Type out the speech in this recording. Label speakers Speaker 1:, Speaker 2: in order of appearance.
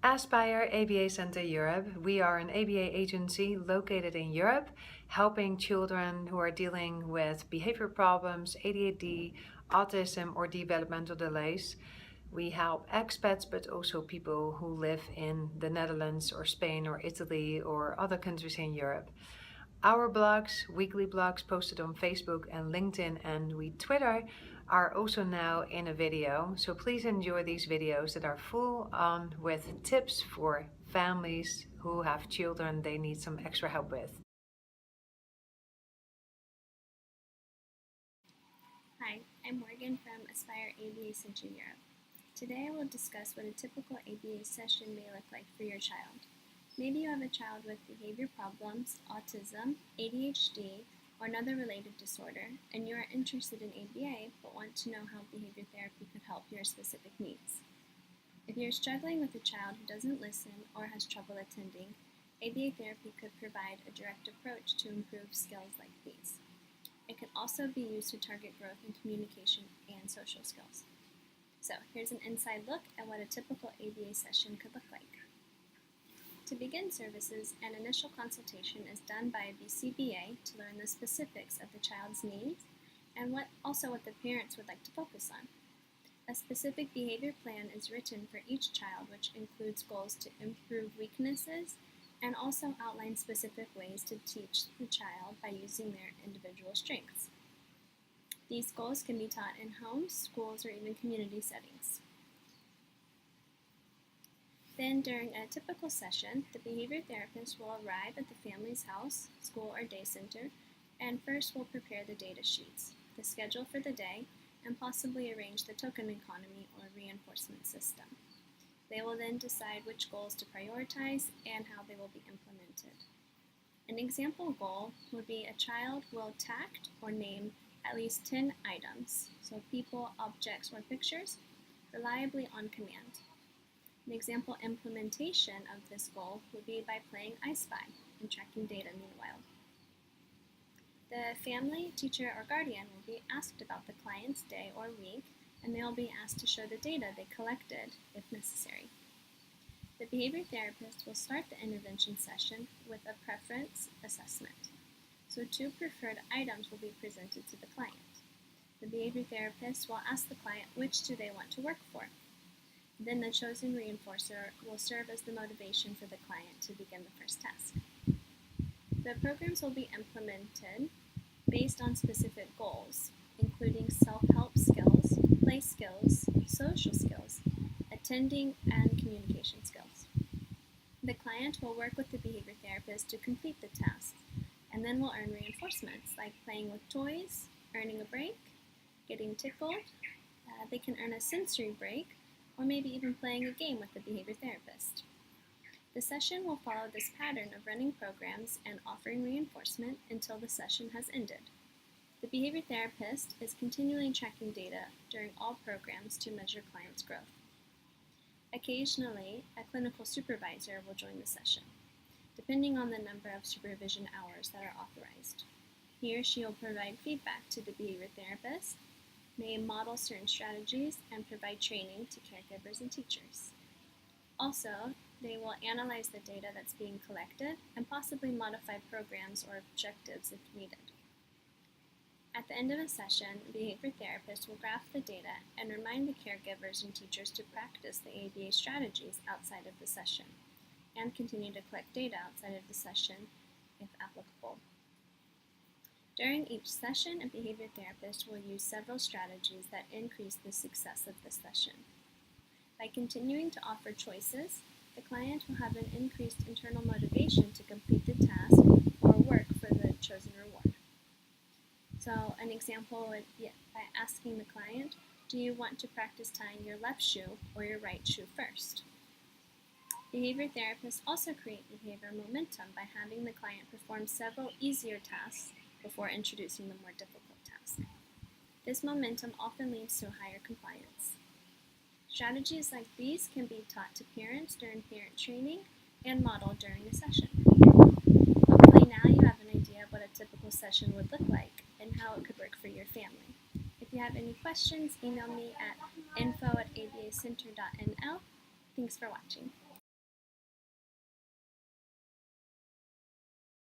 Speaker 1: Aspire ABA Center Europe. We are an ABA agency located in Europe, helping children who are dealing with behavior problems, ADHD, autism, or developmental delays. We help expats, but also people who live in the Netherlands or Spain or Italy or other countries in Europe. Our blogs, weekly blogs posted on Facebook and LinkedIn and we Twitter, are also now in a video. So please enjoy these videos that are full on with tips for families who have children they need some extra help with.
Speaker 2: Hi, I'm Morgan from Aspire ABA Center Europe. Today I will discuss what a typical ABA session may look like for your child. Maybe you have a child with behavior problems, autism, ADHD, or another related disorder, and you are interested in ABA but want to know how behavior therapy could help your specific needs. If you're struggling with a child who doesn't listen or has trouble attending, ABA therapy could provide a direct approach to improve skills like these. It can also be used to target growth in communication and social skills. So here's an inside look at what a typical ABA session could look like. To begin services, an initial consultation is done by a BCBA to learn the specifics of the child's needs and what the parents would like to focus on. A specific behavior plan is written for each child, which includes goals to improve weaknesses and also outlines specific ways to teach the child by using their individual strengths. These goals can be taught in homes, schools, or even community settings. Then, during a typical session, the behavior therapist will arrive at the family's house, school, or day center, and first will prepare the data sheets, the schedule for the day, and possibly arrange the token economy or reinforcement system. They will then decide which goals to prioritize and how they will be implemented. An example goal would be a child will tact or name at least 10 items, so people, objects, or pictures, reliably on command. An example implementation of this goal would be by playing I Spy and tracking data meanwhile. The family, teacher, or guardian will be asked about the client's day or week, and they will be asked to show the data they collected if necessary. The behavior therapist will start the intervention session with a preference assessment. So 2 preferred items will be presented to the client. The behavior therapist will ask the client which do they want to work for. Then the chosen reinforcer will serve as the motivation for the client to begin the first task. The programs will be implemented based on specific goals, including self-help skills, play skills, social skills, attending, and communication skills. The client will work with the behavior therapist to complete the tasks, and then will earn reinforcements like playing with toys, earning a break, getting tickled. They can earn a sensory break, or maybe even playing a game with the behavior therapist. The session will follow this pattern of running programs and offering reinforcement until the session has ended. The behavior therapist is continually tracking data during all programs to measure clients' growth. Occasionally, a clinical supervisor will join the session, depending on the number of supervision hours that are authorized. He or she will provide feedback to the behavior therapist, may model certain strategies, and provide training to caregivers and teachers. Also, they will analyze the data that's being collected and possibly modify programs or objectives if needed. At the end of a session, the behavior therapist will graph the data and remind the caregivers and teachers to practice the ABA strategies outside of the session and continue to collect data outside of the session if applicable. During each session, a behavior therapist will use several strategies that increase the success of the session. By continuing to offer choices, the client will have an increased internal motivation to complete the task or work for the chosen reward. So an example would be by asking the client, do you want to practice tying your left shoe or your right shoe first? Behavior therapists also create behavior momentum by having the client perform several easier tasks before introducing the more difficult task. This momentum often leads to higher compliance. Strategies like these can be taught to parents during parent training and modeled during a session. Hopefully now you have an idea of what a typical session would look like and how it could work for your family. If you have any questions, email me at info@abacenter.nl. Thanks for watching.